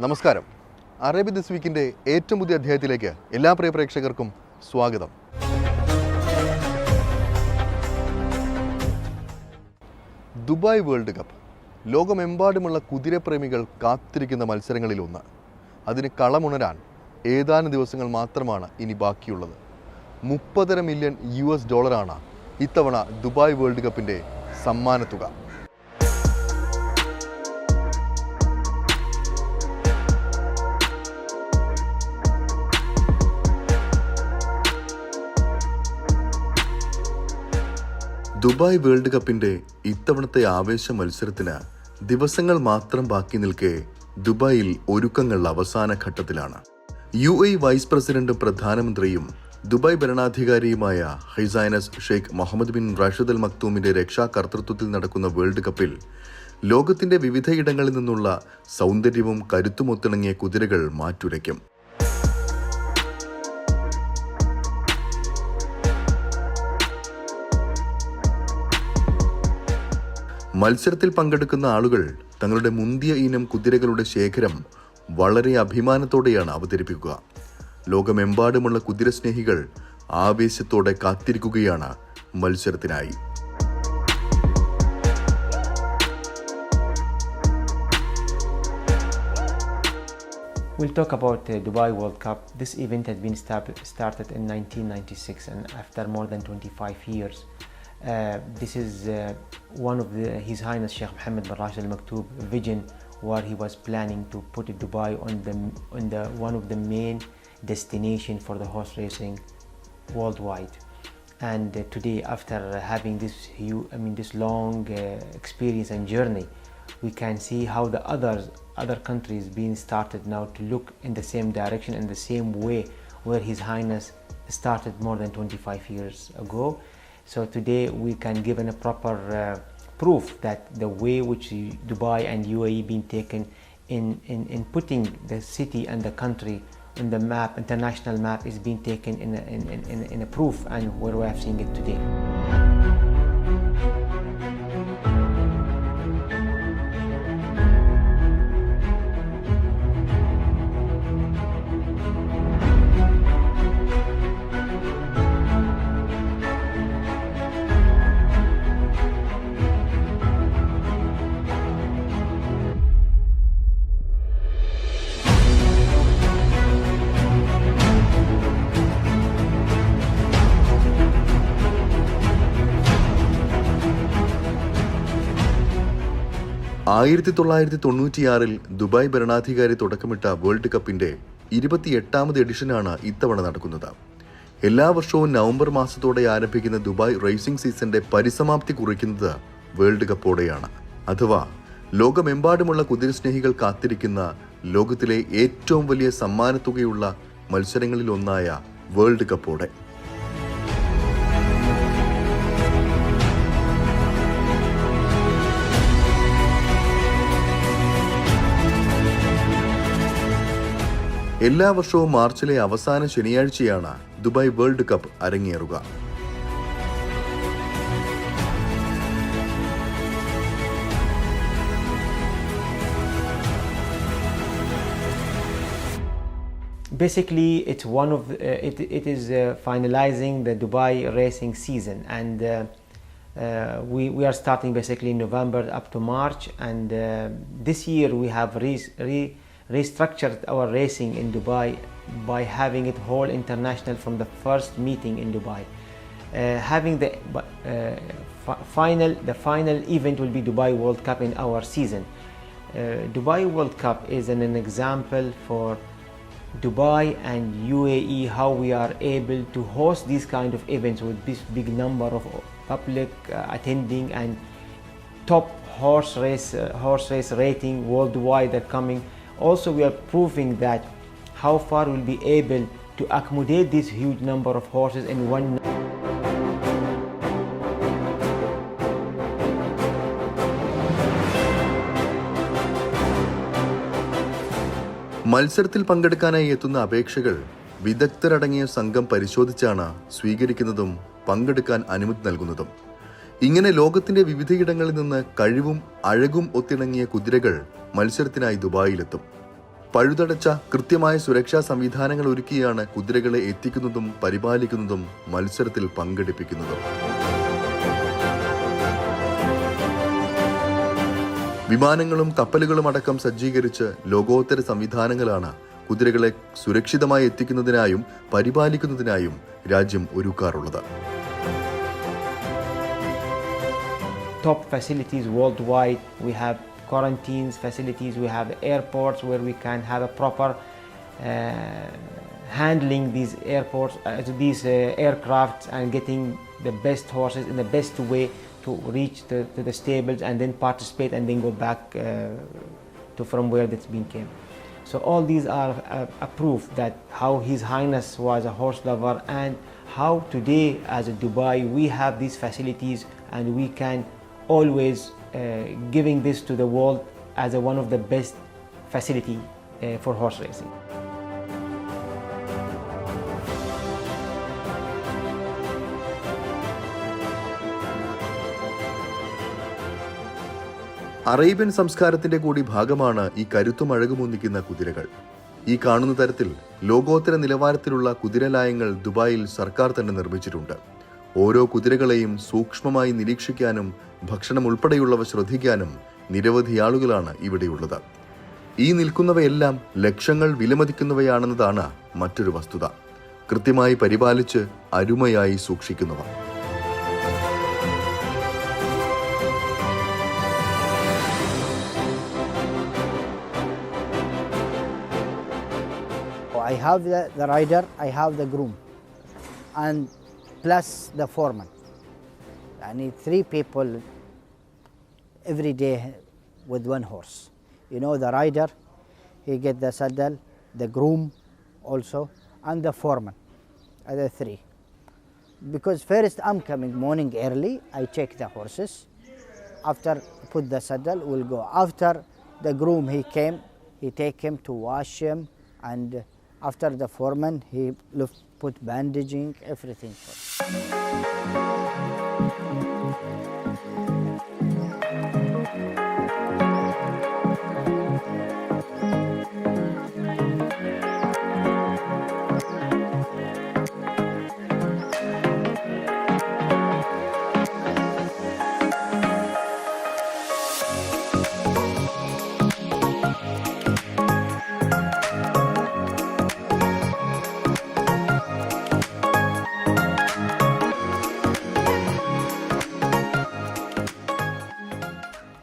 നമസ്കാരം. Arabia this വീക്കിൻ്റെ ഏറ്റവും പുതിയ അധ്യായത്തിലേക്ക് എല്ലാ പ്രിയ പ്രേക്ഷകർക്കും സ്വാഗതം. ദുബായ് വേൾഡ് കപ്പ് ലോകമെമ്പാടുമുള്ള കുതിരപ്രേമികൾ കാത്തിരിക്കുന്ന മത്സരങ്ങളിലൊന്ന്. അതിന് കളമുണരാൻ ഏതാനും ദിവസങ്ങൾ മാത്രമാണ് ഇനി ബാക്കിയുള്ളത്. $30 മില്യൺ ഇത്തവണ ദുബായ് വേൾഡ് കപ്പിൻ്റെ സമ്മാനത്തുക. ദുബായ് വേൾഡ് കപ്പിന്റെ ഇത്തവണത്തെ ആവേശ മത്സരത്തിന് ദിവസങ്ങൾ മാത്രം ബാക്കി നിൽക്കെ ദുബായിൽ ഒരുക്കങ്ങൾ അവസാന ഘട്ടത്തിലാണ്. UAE വൈസ് പ്രസിഡന്റും പ്രധാനമന്ത്രിയും ദുബായ് ഭരണാധികാരിയുമായ his highness Sheikh Mohammed bin Rashid Al മക്തൂമിന്റെ രക്ഷാകർതൃത്വത്തിൽ നടക്കുന്ന വേൾഡ് കപ്പിൽ ലോകത്തിന്റെ വിവിധയിടങ്ങളിൽ നിന്നുള്ള സൗന്ദര്യവും കരുത്തും ഒത്തിണങ്ങിയ കുതിരകൾ മാറ്റുരയ്ക്കും. മത്സരത്തിൽ പങ്കെടുക്കുന്ന ആളുകൾ തങ്ങളുടെ മുന്തിയ ഇനം കുതിരകളുടെ ശേഖരം വളരെ അഭിമാനത്തോടെയാണ് അവതരിപ്പിക്കുക. ലോകമെമ്പാടുമുള്ള കുതിരസ്നേഹികൾ ആവേശത്തോടെ കാത്തിരിക്കുകയാണ് മത്സരത്തിനായി. We'll talk about the Dubai World Cup. This event had been started in 1996, and after more than 25 years, this is one of His Highness Sheikh Mohammed bin Rashid Al Maktoum vision, where he was planning to put Dubai on the one of the main destination for the horse racing worldwide. And today, after having this long experience and journey, we can see how the other countries being started now to look in the same direction, in the same way where His Highness started more than 25 years ago. So today we can give a proper proof that the way which Dubai and UAE been taken in putting the city and the country in the map, international map, is being taken in a proof, and where we are seeing it today. ആയിരത്തി 1996 Dubai ഭരണാധികാരി തുടക്കമിട്ട world കപ്പിന്റെ 28ാമത് എഡിഷനാണ് ഇത്തവണ നടക്കുന്നത്. എല്ലാ വർഷവും November മാസത്തോടെ ആരംഭിക്കുന്ന ദുബായ് റേസിംഗ് സീസന്റെ പരിസമാപ്തി കുറിക്കുന്നത് വേൾഡ് കപ്പോടെയാണ്. അഥവാ ലോകമെമ്പാടുമുള്ള കുതിരസ്നേഹികൾ കാത്തിരിക്കുന്ന ലോകത്തിലെ ഏറ്റവും വലിയ സമ്മാനത്തുകയുള്ള മത്സരങ്ങളിൽ ഒന്നായ വേൾഡ് കപ്പോടെ. എല്ലാ വർഷവും മാർച്ചിലെ അവസാന ശനിയാഴ്ചയാണ് ദുബായ് വേൾഡ് കപ്പ് അരങ്ങേറുക. Basically, it's one of it is finalizing the Dubai racing season, and we are starting basically in November up to March, and this year we have restructured our racing in Dubai by having it whole international from the first meeting in Dubai. Having the final event will be Dubai World Cup in our season. Dubai World Cup is an example for Dubai and UAE, how we are able to host these kind of events with this big number of public attending, and top horse race rating worldwide are coming. Also, we are proving that how far we'll be able to accommodate this huge number of horses in one. മത്സരത്തിൽ പങ്കെടുക്കാനായി എത്തുന്ന അപേക്ഷകൾ വിദഗ്ധരടങ്ങിയ സംഘം പരിശോധിച്ചാണ് സ്വീകരിക്കുന്നതും പങ്കെടുക്കാൻ അനുമതി നൽകുന്നതും. ഇങ്ങനെ ലോകത്തിന്റെ വിവിധയിടങ്ങളിൽ നിന്ന് കഴിവും അഴകും ഒത്തിണങ്ങിയ കുതിരകൾ മത്സരത്തിനായി ദുബായിലെത്തും. പഴുതടച്ച കൃത്യമായ സുരക്ഷാ സംവിധാനങ്ങൾ ഒരുക്കിയാണ് കുതിരകളെ എത്തിക്കുന്നതും പരിപാലിക്കുന്നതും മത്സരത്തിൽ പങ്കെടുപ്പിക്കുന്നതും. വിമാനങ്ങളും കപ്പലുകളും അടക്കം സജ്ജീകരിച്ച് ലോകോത്തര സംവിധാനങ്ങളാണ് കുതിരകളെ സുരക്ഷിതമായി എത്തിക്കുന്നതിനായും പരിപാലിക്കുന്നതിനായും രാജ്യം ഒരുക്കാറുള്ളത്. Top facilities worldwide. We have quarantines facilities, we have airports where we can have a proper handling these airports, aircrafts, and getting the best horses in the best way to reach to the stables and then participate and then go back to from where that's been came. So all these are a proof that how His Highness was a horse lover, and how today as a Dubai we have these facilities and we can always giving this to the world as one of the best facility for horse racing. Arabian സംസ്കാരത്തിന്റെ കൂടി ഭാഗമാണ് ഈ കരുത്തും അഴകുമൊന്നിക്കുന്ന കുതിരകൾ. ഈ കാണുന്ന തരത്തിൽ ലോകോത്തര നിലവാരത്തിലുള്ള കുതിരലായങ്ങൾ ദുബായിൽ സർക്കാർ തന്നെ നിർമ്മിച്ചിട്ടുണ്ട്. ഓരോ കുതിരകളെയും സൂക്ഷ്മമായി നിരീക്ഷിക്കാനും ഭക്ഷണം ഉൾപ്പെടെയുള്ളവ ശ്രദ്ധിക്കാനും നിരവധി ആളുകളാണ് ഇവിടെയുള്ളത്. ഈ നിൽക്കുന്നവയെല്ലാം ലക്ഷങ്ങൾ വിലമതിക്കുന്നവയാണെന്നതാണ് മറ്റൊരു വസ്തുത. കൃത്യമായി പരിപാലിച്ച് അരുമയായി സൂക്ഷിക്കുന്നവ. I have the rider, I have the groom, and plus the foreman. I need 3 people every day with 1 horse. You know, the rider, he get the saddle, the groom also, and the foreman, the 3. Because first I'm coming morning early, I check the horses. After put the saddle, we'll go. After the groom, he came, he take him to wash him, and after the foreman, he put bandaging, everything.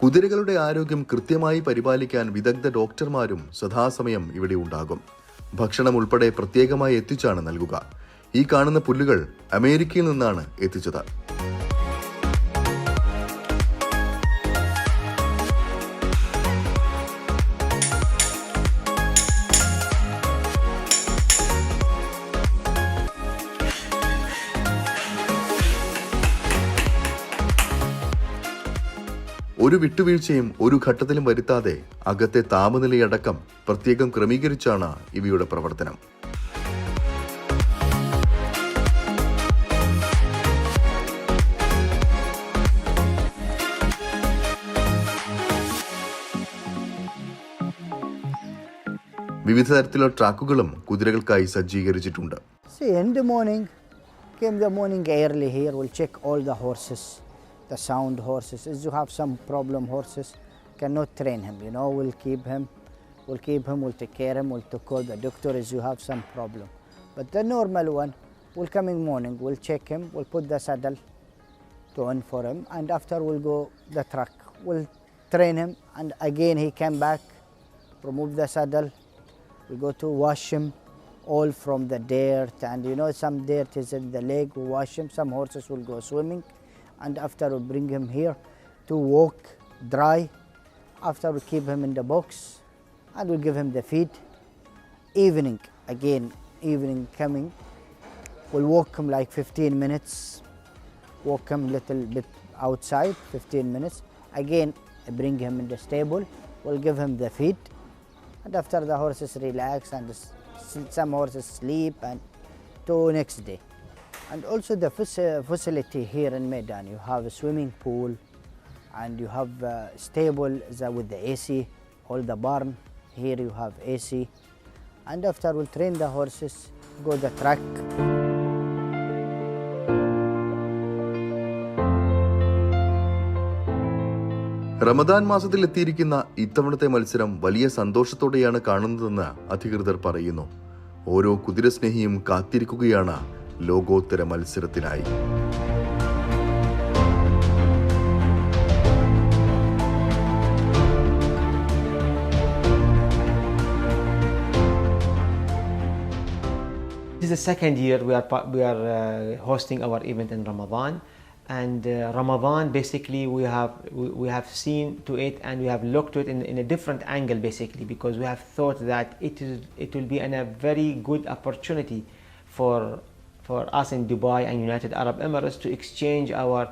കുതിരകളുടെ ആരോഗ്യം കൃത്യമായി പരിപാലിക്കാൻ വിദഗ്ധ ഡോക്ടർമാരും സദാസമയം ഇവിടെ ഉണ്ടാകും. ഭക്ഷണം ഉൾപ്പെടെ പ്രത്യേകമായി എത്തിച്ചാണ് നൽകുക. ഈ കാണുന്ന പുല്ലുകൾ അമേരിക്കയിൽ നിന്നാണ് എത്തിച്ചത്. ഒരു വിട്ടുവീഴ്ചയും ഒരു ഘട്ടത്തിലും വരുത്താതെ അകത്തെ താപനിലയടക്കം പ്രത്യേകം ക്രമീകരിച്ചാണ് ഇവയുടെ പ്രവർത്തനം. വിവിധ തരത്തിലുള്ള ട്രാക്കുകളും കുതിരകൾക്കായി സജ്ജീകരിച്ചിട്ടുണ്ട്. See, in the morning, came the morning early here, we'll check all the horses. The sound horses, if you have some problem horses, cannot train him, you know, we'll keep him, we'll take care of him, we'll to call the doctor if you have some problem. But the normal one, we'll come in morning, we'll check him, we'll put the saddle to on for him, and after we'll go the truck, we'll train him, and again he came back, remove the saddle, we'll go to wash him all from the dirt, and you know some dirt is in the leg, we wash him, some horses will go swimming, and after we bring him here to walk dry. After we keep him in the box and we give him the feed. Evening coming, we'll walk him like 15 minutes, walk him little bit outside 15 minutes, again bring him in the stable, we'll give him the feed, and after the horses relax and some horses sleep, and to next day. And also the facility here in Meydan, you have a swimming pool and you have a stable with the AC, all the barn Here you have AC. And after we'll train the horses, go the track. Ramadan മാസത്തിൽ എത്തിയിരിക്കുന്ന ഇത്തവണത്തെ മത്സരം വലിയ സന്തോഷത്തോടെയാണ് കാണുന്നതെന്ന് അധികൃതർ പറയുന്നു. ഓരോ കുതിരസ്നേഹിയും കാത്തിരിക്കുകയാണ് ലോകോത്തര മത്സരത്തിനായി. This is the second year we are hosting our event in Ramadan, and Ramadan basically we have seen to it and we have looked to it in a different angle basically, because we have thought that it will be a very good opportunity for us in Dubai and United Arab Emirates to exchange our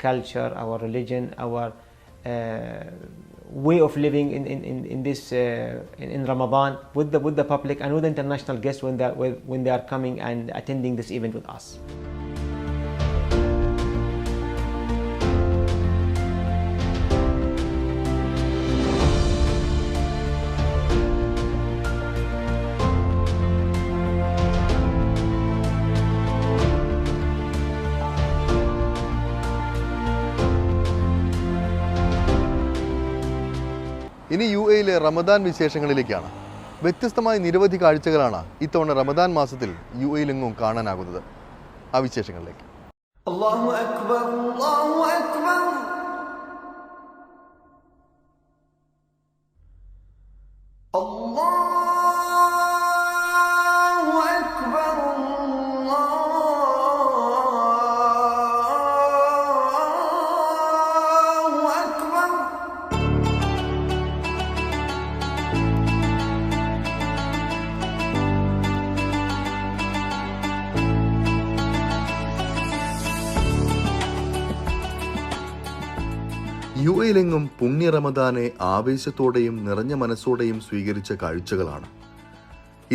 culture, our religion, our way of living in Ramadan with the public and with international guests when they are coming and attending this event with us. ഇനി UAE-ലെ റമദാൻ വിശേഷങ്ങളിലേക്കാണ്. വ്യത്യസ്തമായ നിരവധി കാഴ്ചകളാണ് ഇത്തവണ റമദാൻ മാസത്തിൽ UAE-ലെങ്ങും കാണാനാകുന്നത്. ആ വിശേഷങ്ങളിലേക്ക്. അല്ലാഹു അക്ബർ, അല്ലാഹു അക്ബർ. അല്ലാഹു അക്ബർ, അല്ലാഹു അക്ബർ. UAE-ലെങ്ങും പുണ്യ റമദാനെ ആവേശത്തോടെയും നിറഞ്ഞ മനസ്സോടെയും സ്വീകരിച്ച കാഴ്ചകളാണ്.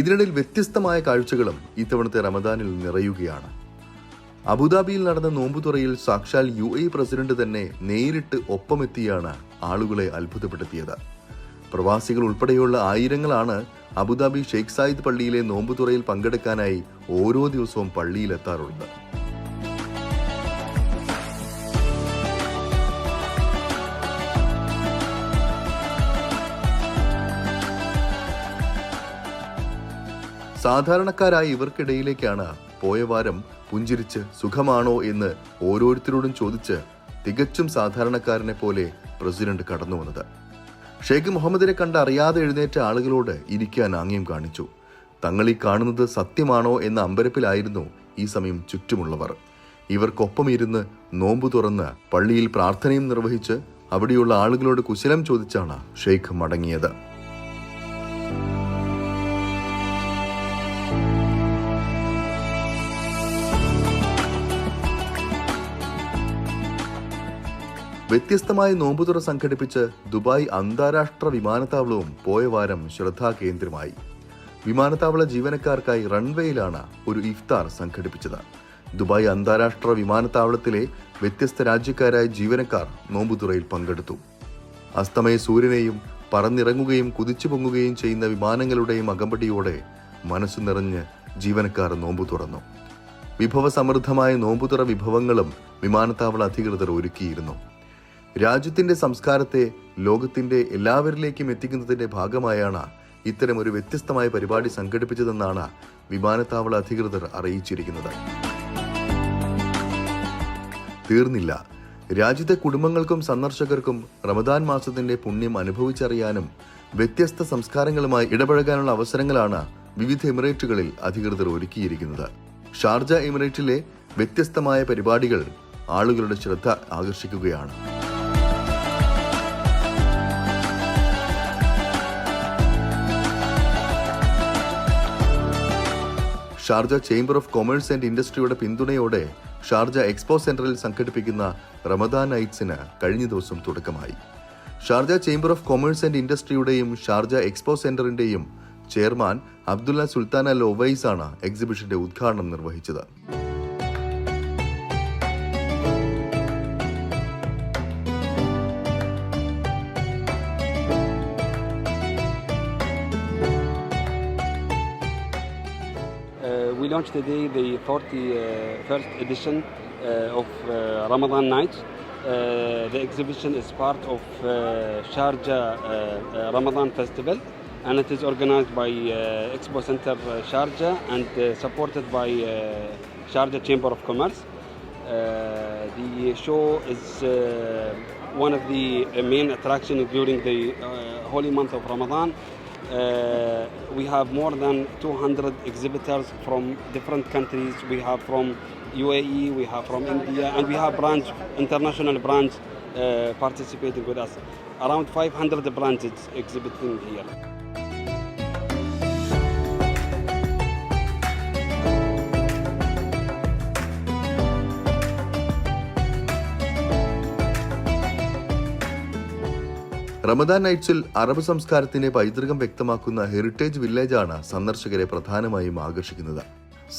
ഇതിനിടയിൽ വ്യത്യസ്തമായ കാഴ്ചകളും ഇത്തവണത്തെ റമദാനിൽ നിറയുകയാണ്. അബുദാബിയിൽ നടന്ന നോമ്പുതുറയിൽ സാക്ഷാൽ UAE പ്രസിഡന്റ് തന്നെ നേരിട്ട് ഒപ്പമെത്തിയാണ് ആളുകളെ അത്ഭുതപ്പെടുത്തിയത്. പ്രവാസികൾ ഉൾപ്പെടെയുള്ള ആയിരങ്ങളാണ് അബുദാബി ഷെയ്ഖ് സായിദ് പള്ളിയിലെ നോമ്പുതുറയിൽ പങ്കെടുക്കാനായി ഓരോ ദിവസവും പള്ളിയിലെത്താറുള്ളത്. സാധാരണക്കാരായ ഇവർക്കിടയിലേക്കാണ് പോയ വാരം പുഞ്ചിരിച്ച് സുഖമാണോ എന്ന് ഓരോരുത്തരോടും ചോദിച്ച് തികച്ചും സാധാരണക്കാരനെ പോലെ പ്രസിഡന്റ് കടന്നു വന്നത്. ഷെയ്ഖ് മുഹമ്മദിനെ കണ്ട് അറിയാതെ എഴുന്നേറ്റ ആളുകളോട് ഇരിക്കാൻ ആംഗ്യം കാണിച്ചു. തങ്ങളീ കാണുന്നത് സത്യമാണോ എന്ന അമ്പരപ്പിലായിരുന്നു ഈ സമയം ചുറ്റുമുള്ളവർ. ഇവർക്കൊപ്പം ഇരുന്ന് നോമ്പു തുറന്ന് പള്ളിയിൽ പ്രാർത്ഥനയും നിർവഹിച്ച് അവിടെയുള്ള ആളുകളോട് കുശലം ചോദിച്ചാണ് ഷെയ്ഖ് മടങ്ങിയത്. വ്യത്യസ്തമായ നോമ്പുതുറ സംഘടിപ്പിച്ച് ദുബായ് അന്താരാഷ്ട്ര വിമാനത്താവളവും പോയ വാരം ശ്രദ്ധാകേന്ദ്രമായി. വിമാനത്താവള ജീവനക്കാർക്കായി റൺവേയിലാണ് ഒരു ഇഫ്താർ സംഘടിപ്പിച്ചത്. ദുബായ് അന്താരാഷ്ട്ര വിമാനത്താവളത്തിലെ വ്യത്യസ്ത രാജ്യക്കാരായ ജീവനക്കാർ നോമ്പുതുറയിൽ പങ്കെടുത്തു. അസ്തമയ സൂര്യനെയും പറന്നിറങ്ങുകയും കുതിച്ചു പൊങ്ങുകയും ചെയ്യുന്ന വിമാനങ്ങളുടെയും അകമ്പടിയോടെ മനസ്സു നിറഞ്ഞ് ജീവനക്കാർ നോമ്പു തുറന്നു. വിഭവസമൃദ്ധമായ നോമ്പുതുറ വിഭവങ്ങളും വിമാനത്താവള അധികൃതർ ഒരുക്കിയിരുന്നു. രാജ്യത്തിന്റെ സംസ്കാരത്തെ ലോകത്തിന്റെ എല്ലാവരിലേക്കും എത്തിക്കുന്നതിന്റെ ഭാഗമായാണ് ഇത്തരമൊരു വ്യത്യസ്തമായ പരിപാടി സംഘടിപ്പിച്ചതെന്നാണ് വിമാനത്താവള അധികൃതർ അറിയിച്ചിരിക്കുന്നത്. തീർന്നില്ല. രാജ്യത്തെ കുടുംബങ്ങൾക്കും സന്ദർശകർക്കും റമദാൻ മാസത്തിന്റെ പുണ്യം അനുഭവിച്ചറിയാനും വ്യത്യസ്ത സംസ്കാരങ്ങളുമായി ഇടപഴകാനുള്ള അവസരങ്ങളാണ് വിവിധ എമിറേറ്റുകളിൽ അധികൃതർ ഒരുക്കിയിരിക്കുന്നത്. ഷാർജ എമിറേറ്റിലെ വ്യത്യസ്തമായ പരിപാടികൾ ആളുകളുടെ ശ്രദ്ധ ആകർഷിക്കുകയാണ്. Sharjah chamber of commerce and ഇൻഡസ്ട്രിയുടെ പിന്തുണയോടെ ഷാർജ എക്സ്പോ സെന്ററിൽ സംഘടിപ്പിക്കുന്ന റമദാൻ നൈറ്റ്സിന് കഴിഞ്ഞ ദിവസം തുടക്കമായി. Sharjah chamber of commerce and ഇൻഡസ്ട്രിയുടെയും ഷാർജ എക്സ്പോ സെന്ററിന്റെയും chairman Abdullah Sultan Al Owais ആണ് എക്സിബിഷന്റെ ഉദ്ഘാടനം നിർവഹിച്ചത്. launched today the 41st edition of Ramadan Night. The exhibition is part of Sharjah Ramadan Festival, and it is organized by Expo Center Sharjah and supported by Sharjah Chamber of Commerce. The show is one of the main attractions during the holy month of Ramadan. We have more than 200 exhibitors from different countries. We have from UAE, we have from India, and we have international brands participating with us. Around 500 brands exhibiting here. Ramadan നൈറ്റ്സിൽ Arab സംസ്കാരത്തിന്റെ പൈതൃകം വ്യക്തമാക്കുന്ന heritage വില്ലേജാണ് സന്ദർശകരെ പ്രധാനമായും ആകർഷിക്കുന്നത്.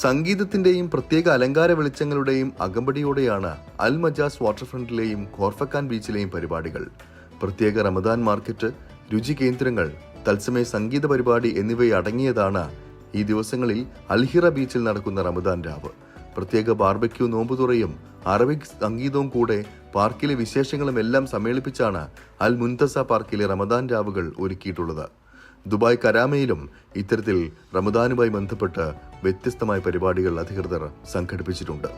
സംഗീതത്തിന്റെയും പ്രത്യേക അലങ്കാര വെളിച്ചങ്ങളുടെയും അകമ്പടിയോടെയാണ് അൽ Majaz വാട്ടർഫ്രണ്ടിലെയും Khor Fakkan ബീച്ചിലെയും പരിപാടികൾ. പ്രത്യേക റമദാൻ മാർക്കറ്റ്, രുചി കേന്ദ്രങ്ങൾ, തത്സമയ സംഗീത പരിപാടി എന്നിവയടങ്ങിയതാണ് ഈ ദിവസങ്ങളിൽ അൽഹിറ ബീച്ചിൽ നടക്കുന്ന റമദാൻ രാവ്. പ്രത്യേക ബാർബക്യൂ, നോമ്പുതുറയും അറബിക് സംഗീതവും കൂടെ പാർക്കിലെ വിശേഷങ്ങളും എല്ലാം സമ്മേളിപ്പിച്ചാണ് അൽ മുൻതസ പാർക്കിലെ റമദാൻ രാവുകൾ ഒരുക്കിയിട്ടുള്ളത്. ദുബായ് കരാമയിലും ഇത്തരത്തിൽ റമദാനുമായി ബന്ധപ്പെട്ട് വ്യത്യസ്തമായ പരിപാടികൾ അധികൃതർ സംഘടിപ്പിച്ചിട്ടുണ്ട്.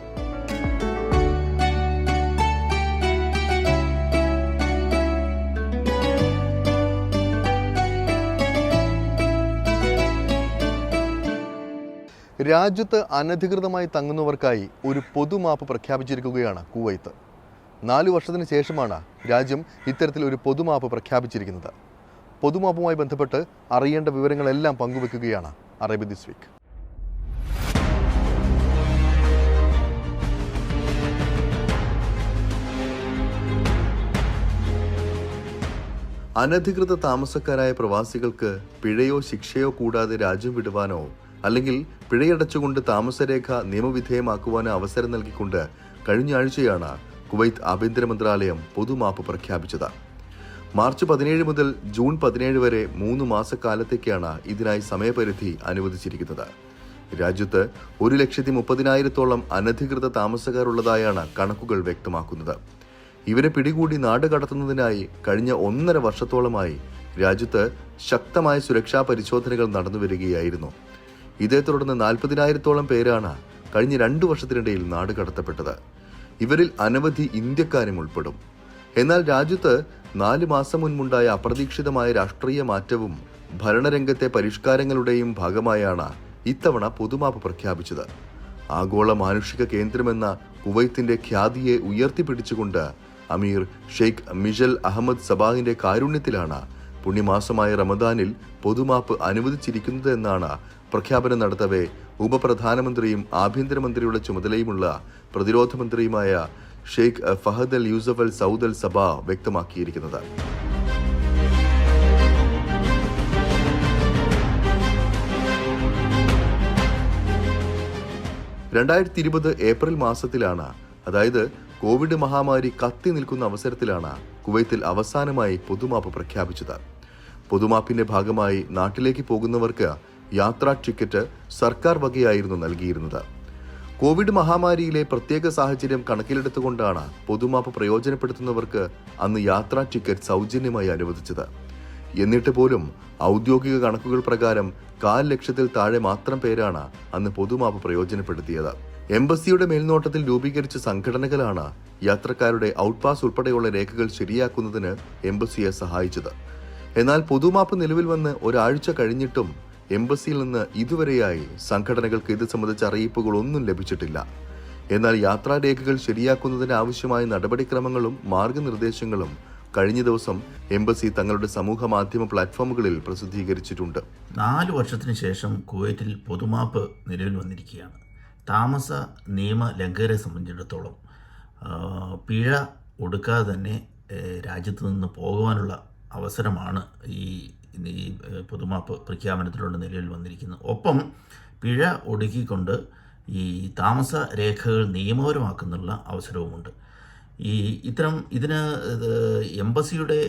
രാജ്യത്ത് അനധികൃതമായി തങ്ങുന്നവർക്കായി ഒരു പൊതുമാപ്പ് പ്രഖ്യാപിച്ചിരിക്കുകയാണ് കുവൈത്ത്. 4 വർഷത്തിന് ശേഷമാണ് രാജ്യം ഇത്തരത്തിൽ ഒരു പൊതുമാപ്പ് പ്രഖ്യാപിച്ചിരിക്കുന്നത്. പൊതുമാപ്പുമായി ബന്ധപ്പെട്ട് അറിയേണ്ട വിവരങ്ങളെല്ലാം പങ്കുവെക്കുകയാണ് അറേബ്യ ദിസ് വീക്ക്. അനധികൃത താമസക്കാരായ പ്രവാസികൾക്ക് പിഴയോ ശിക്ഷയോ കൂടാതെ രാജ്യം വിടുവാനോ അല്ലെങ്കിൽ പിഴയടച്ചുകൊണ്ട് താമസരേഖ നിയമവിധേയമാക്കുവാനോ അവസരം നൽകിക്കൊണ്ട് കഴിഞ്ഞ ആഴ്ചയാണ് കുവൈത്ത് ആഭ്യന്തര മന്ത്രാലയം പൊതുമാപ്പ് പ്രഖ്യാപിച്ചത്. മാർച്ച് 17 മുതൽ ജൂൺ 17 വരെ 3 മാസക്കാലത്തേക്കാണ് ഇതിനായി സമയപരിധി അനുവദിച്ചിരിക്കുന്നത്. രാജ്യത്ത് 1,30,000-ഓളം അനധികൃത താമസക്കാരുള്ളതായാണ് കണക്കുകൾ വ്യക്തമാക്കുന്നത്. ഇവരെ പിടികൂടി നാട് കടത്തുന്നതിനായി കഴിഞ്ഞ 1.5 വർഷത്തോളമായി രാജ്യത്ത് ശക്തമായ സുരക്ഷാ പരിശോധനകൾ നടന്നുവരികയായിരുന്നു. ഇതേ തുടർന്ന് 40,000-ഓളം പേരാണ് കഴിഞ്ഞ 2 വർഷത്തിനിടയിൽ നാട് കടത്തപ്പെട്ടത്. ഇവരിൽ അനവധി ഇന്ത്യക്കാരും ഉൾപ്പെടും. എന്നാൽ രാജ്യത്ത് 4 മാസം മുൻപുണ്ടായ അപ്രതീക്ഷിതമായ രാഷ്ട്രീയ മാറ്റവും ഭരണരംഗത്തെ പരിഷ്കാരങ്ങളുടെയും ഭാഗമായാണ് ഇത്തവണ പൊതുമാപ്പ് പ്രഖ്യാപിച്ചത്. ആഗോള മാനുഷിക കേന്ദ്രമെന്ന കുവൈത്തിന്റെ ഖ്യാതിയെ ഉയർത്തിപ്പിടിച്ചുകൊണ്ട് അമീർ ഷെയ്ഖ് മിഷൽ അഹമ്മദ് സബാഹിന്റെ കാരുണ്യത്തിലാണ് പുണ്യമാസമായ റമദാനിൽ പൊതുമാപ്പ് അനുവദിച്ചിരിക്കുന്നത് എന്നാണ് പ്രഖ്യാപനം നടത്തവേ ഉപപ്രധാനമന്ത്രിയും ആഭ്യന്തരമന്ത്രിയുടെ ചുമതലയുമുള്ള പ്രതിരോധ മന്ത്രിയുമായ ഷെയ്ഖ് ഫഹദ് അൽ യൂസഫ് അൽ സൗദ് അൽ സബ വ്യക്തമാക്കിയിരിക്കുന്നത്. 2020 ഏപ്രിൽ മാസത്തിലാണ്, അതായത് കോവിഡ് മഹാമാരി കത്തി നിൽക്കുന്ന അവസരത്തിലാണ് കുവൈത്തിൽ അവസാനമായി പൊതുമാപ്പ് പ്രഖ്യാപിച്ചത്. പൊതുമാപ്പിന്റെ ഭാഗമായി നാട്ടിലേക്ക് പോകുന്നവർക്ക് യാത്രാ ടിക്കറ്റ് സർക്കാർ വകയായിരുന്നു നൽകിയിരുന്നത്. കോവിഡ് മഹാമാരിയിലെ പ്രത്യേക സാഹചര്യം കണക്കിലെടുത്തുകൊണ്ടാണ് പൊതുമാപ്പ് പ്രയോജനപ്പെടുത്തുന്നവർക്ക് അന്ന് യാത്രാ ടിക്കറ്റ് സൗജന്യമായി അനുവദിച്ചത്. എന്നിട്ട് പോലും ഔദ്യോഗിക കണക്കുകൾ പ്രകാരം 1,00,000-ൽ താഴെ മാത്രം പേരാണ് അന്ന് പൊതുമാപ്പ് പ്രയോജനപ്പെടുത്തിയത്. എംബസിയുടെ മേൽനോട്ടത്തിൽ രൂപീകരിച്ച സംഘടനകളാണ് യാത്രക്കാരുടെ ഔട്ട്പാസ് ഉൾപ്പെടെയുള്ള രേഖകൾ ശരിയാക്കുന്നതിന് എംബസിയെ സഹായിച്ചത്. എന്നാൽ പൊതുമാപ്പ് നിലവിൽ വന്ന് ഒരാഴ്ച കഴിഞ്ഞിട്ടും എംബസിയിൽ നിന്ന് ഇതുവരെയായി സംഘടനകൾക്ക് ഇത് സംബന്ധിച്ച അറിയിപ്പുകളൊന്നും ലഭിച്ചിട്ടില്ല. എന്നാൽ യാത്രാരേഖകൾ ശരിയാക്കുന്നതിന് ആവശ്യമായ നടപടിക്രമങ്ങളും മാർഗനിർദ്ദേശങ്ങളും കഴിഞ്ഞ ദിവസം എംബസി തങ്ങളുടെ സമൂഹ മാധ്യമ പ്ലാറ്റ്ഫോമുകളിൽ പ്രസിദ്ധീകരിച്ചിട്ടുണ്ട്. 4 വർഷത്തിന് ശേഷം കുവൈറ്റിൽ പൊതുമാപ്പ് നിലവിൽ വന്നിരിക്കുകയാണ്. താമസ നിയമ ലംഘകരെ സംബന്ധിച്ചിടത്തോളം പിഴ ഒടുക്കാതെ തന്നെ രാജ്യത്ത് നിന്ന് പോകുവാനുള്ള അവസരമാണ് ഈ പൊതുമാപ്പ് പ്രഖ്യാപനത്തിലൂടെ നിലവിൽ വന്നിരിക്കുന്നത്. ഒപ്പം പിഴ ഒടുക്കിക്കൊണ്ട് ഈ താമസ രേഖകൾ നിയമപരമാക്കുന്നുള്ള അവസരവുമുണ്ട്. ഇതിന് എംബസിയുടെ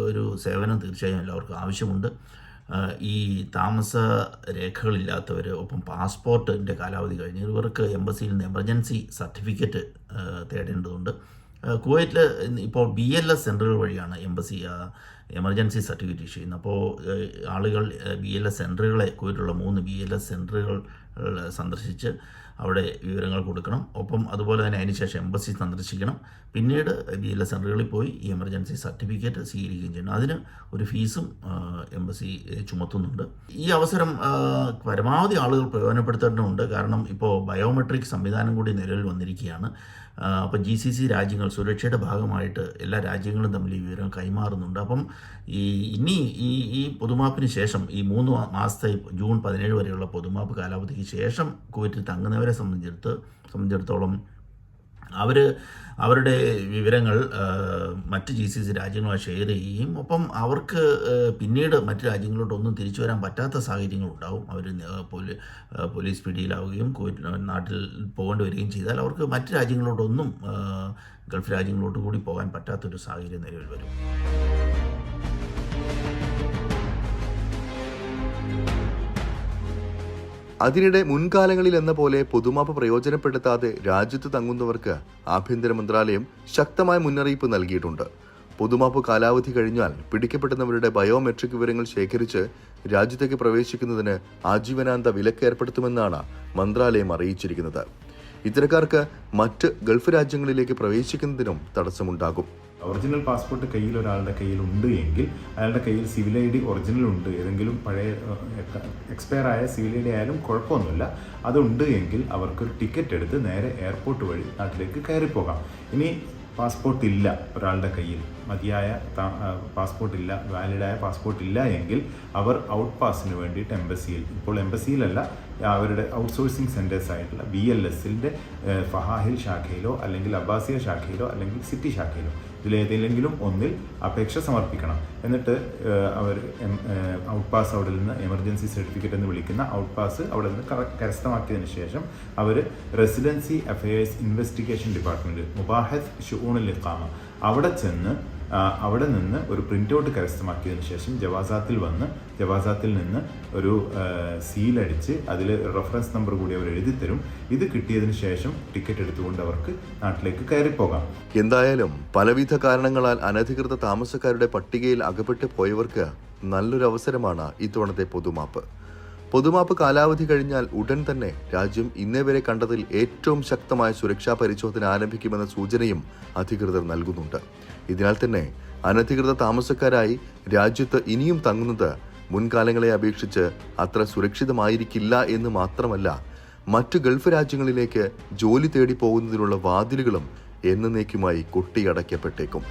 ഒരു സേവനം തീർച്ചയായും എല്ലാവർക്കും ആവശ്യമുണ്ട്. ഈ താമസ രേഖകളില്ലാത്തവർ, ഒപ്പം പാസ്പോർട്ടിൻ്റെ കാലാവധി കഴിഞ്ഞ് ഇവർക്ക് എംബസിയിൽ നിന്ന് എമർജൻസി സർട്ടിഫിക്കറ്റ് തേടേണ്ടതുണ്ട്. കുവൈറ്റിൽ ഇപ്പോൾ BLS സെൻറ്ററുകൾ വഴിയാണ് എംബസി എമർജൻസി സർട്ടിഫിക്കറ്റ് ഇഷ്യൂ ചെയ്യുന്നത്. അപ്പോൾ ആളുകൾ BLS സെൻറ്ററുകളെ, കുവൈറ്റിലുള്ള 3 BLS സെൻറ്ററുകൾ സന്ദർശിച്ച് അവിടെ വിവരങ്ങൾ കൊടുക്കണം. ഒപ്പം അതുപോലെ തന്നെ അതിനുശേഷം എംബസി സന്ദർശിക്കണം. പിന്നീട് BLS സെൻറ്ററുകളിൽ പോയി ഈ എമർജൻസി സർട്ടിഫിക്കറ്റ് സ്വീകരിക്കുകയും ചെയ്യണം. അതിന് ഒരു ഫീസും എംബസി ചുമത്തുന്നുണ്ട്. ഈ അവസരം പരമാവധി ആളുകൾ പ്രയോജനപ്പെടുത്തേണ്ടതുണ്ട്. കാരണം ഇപ്പോൾ ബയോമെട്രിക് സംവിധാനം കൂടി നിലവിൽ വന്നിരിക്കുകയാണ്. അപ്പോൾ GCC രാജ്യങ്ങൾ സുരക്ഷയുടെ ഭാഗമായിട്ട് എല്ലാ രാജ്യങ്ങളും തമ്മിൽ ഈ വിവരം കൈമാറുന്നുണ്ട്. അപ്പം ഈ പൊതുമാപ്പിന് ശേഷം ഈ 3 മാസത്തെ ജൂൺ 17 വരെയുള്ള പൊതുമാപ്പ് കാലാവധിക്ക് ശേഷം കുവൈറ്റിൽ തങ്ങുന്നവരെ സംബന്ധിച്ചിടത്തോളം അവരുടെ വിവരങ്ങൾ മറ്റ് GCC രാജ്യങ്ങളുമായി ഷെയർ ചെയ്യുകയും ഒപ്പം അവർക്ക് പിന്നീട് മറ്റ് രാജ്യങ്ങളിലോട്ടൊന്നും തിരിച്ചു വരാൻ പറ്റാത്ത സാഹചര്യങ്ങളുണ്ടാവും. അവർ പോലീസ് പിടിയിലാവുകയും നാട്ടിൽ പോകേണ്ടി വരികയും ചെയ്താൽ അവർക്ക് മറ്റ് രാജ്യങ്ങളിലോട്ടൊന്നും ഗൾഫ് രാജ്യങ്ങളിലോട്ട് കൂടി പോകാൻ പറ്റാത്തൊരു സാഹചര്യം നിലവിൽ വരും. അതിനിടെ മുൻകാലങ്ങളിൽ എന്ന പോലെ പൊതുമാപ്പ് പ്രയോജനപ്പെടുത്താതെ രാജ്യത്ത് തങ്ങുന്നവർക്ക് ആഭ്യന്തര മന്ത്രാലയം ശക്തമായ മുന്നറിയിപ്പ് നൽകിയിട്ടുണ്ട്. പൊതുമാപ്പ് കാലാവധി കഴിഞ്ഞാൽ പിടിക്കപ്പെടുന്നവരുടെ ബയോമെട്രിക് വിവരങ്ങൾ ശേഖരിച്ച് രാജ്യത്തേക്ക് പ്രവേശിക്കുന്നതിന് ആജീവനാന്ത വിലക്ക് ഏർപ്പെടുത്തുമെന്നാണ് മന്ത്രാലയം അറിയിച്ചിരിക്കുന്നത്. ഇത്തരക്കാർക്ക് മറ്റ് ഗൾഫ് രാജ്യങ്ങളിലേക്ക് പ്രവേശിക്കുന്നതിനും തടസ്സമുണ്ടാകും. ഒറിജിനൽ പാസ്പോർട്ട് കയ്യിൽ ഒരാളുടെ കയ്യിലുണ്ട് എങ്കിൽ അയാളുടെ കയ്യിൽ സിവിൽ ID ഒറിജിനൽ ഉണ്ട്, ഏതെങ്കിലും പഴയ എക്സ്പയർ ആയ സിവിൽ ID ആയാലും കുഴപ്പമൊന്നുമില്ല, അതുണ്ട് എങ്കിൽ അവർക്കൊരു ടിക്കറ്റ് എടുത്ത് നേരെ എയർപോർട്ട് വഴി നാട്ടിലേക്ക് കയറിപ്പോകാം. ഇനി പാസ്പോർട്ട് ഇല്ല ഒരാളുടെ കയ്യിൽ, മതിയായ പാസ്പോർട്ട് ഇല്ല, വാലിഡായ പാസ്പോർട്ട് ഇല്ല എങ്കിൽ അവർ ഔട്ട് പാസിന് വേണ്ടിയിട്ട് എംബസിയിൽ, ഇപ്പോൾ എംബസിയിലല്ല അവരുടെ ഔട്ട്സോഴ്സിംഗ് സെൻറ്റേഴ്സ് ആയിട്ടുള്ള BLSൻ്റെ ഫഹാഹിൽ ശാഖയിലോ അല്ലെങ്കിൽ അബ്ബാസിയ ശാഖയിലോ അല്ലെങ്കിൽ സിറ്റി ശാഖയിലോ ഇതിലേതെങ്കിലും ഒന്നിൽ അപേക്ഷ സമർപ്പിക്കണം. എന്നിട്ട് അവർ ഔട്ട് പാസ് അവിടെ നിന്ന് എമർജൻസി സർട്ടിഫിക്കറ്റ് എന്ന് വിളിക്കുന്ന ഔട്ട് പാസ് അവിടെ നിന്ന് കരസ്ഥമാക്കിയതിന് ശേഷം അവർ റെസിഡൻസി അഫയേഴ്സ് ഇൻവെസ്റ്റിഗേഷൻ ഡിപ്പാർട്ട്മെൻറ്റ് മുബാഹത്ത് ഷുഊനുൽ ഇഖാമ അവിടെ നിന്ന് ഒരു പ്രിൻ്റ് ഔട്ട് കരസ്ഥമാക്കിയതിന് ശേഷം ജവാസാത്തിൽ നിന്ന് ഒരു സീലടിച്ച് അതിൽ റെഫറൻസ് നമ്പർ കൂടി അവർ എഴുതിത്തരും. ഇത് കിട്ടിയതിന് ശേഷം ടിക്കറ്റ് എടുത്തുകൊണ്ട് അവർക്ക് നാട്ടിലേക്ക് കയറിപ്പോകാം. എന്തായാലും പലവിധ കാരണങ്ങളാൽ അനധികൃത താമസക്കാരുടെ പട്ടികയിൽ അകപ്പെട്ടു പോയവർക്ക് നല്ലൊരു അവസരമാണ് ഇത്തവണത്തെ പൊതുമാപ്പ് കാലാവധി കഴിഞ്ഞാൽ ഉടൻ തന്നെ രാജ്യം ഇന്നേ വരെ കണ്ടതിൽ ഏറ്റവും ശക്തമായ സുരക്ഷാ പരിശോധന ആരംഭിക്കുമെന്ന സൂചനയും അധികൃതർ നൽകുന്നുണ്ട്. ഇതിനാൽ തന്നെ അനധികൃത താമസക്കാരായി രാജ്യത്ത് ഇനിയും തങ്ങുന്നത് മുൻകാലങ്ങളെ അപേക്ഷിച്ച് അത്ര സുരക്ഷിതമായിരിക്കില്ല എന്ന് മാത്രമല്ല, മറ്റു ഗൾഫ് രാജ്യങ്ങളിലേക്ക് ജോലി തേടി പോകുന്നതിനുള്ള വാതിലുകളും എന്നേക്കുമായി കൊട്ടിയടയ്ക്കപ്പെട്ടേക്കും.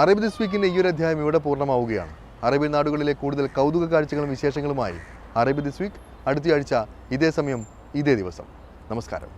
അറബി ദിസ് വീക്കിന്റെ ഈ ഒരു അധ്യായം ഇവിടെ പൂർണ്ണമാവുകയാണ്. അറബി നാടുകളിലെ കൂടുതൽ കൗതുക കാഴ്ചകളും വിശേഷങ്ങളുമായി അറബി ദിസ് വീക്ക് അടുത്തയാഴ്ച ഇതേ സമയം ഇതേ ദിവസം. നമസ്കാരം.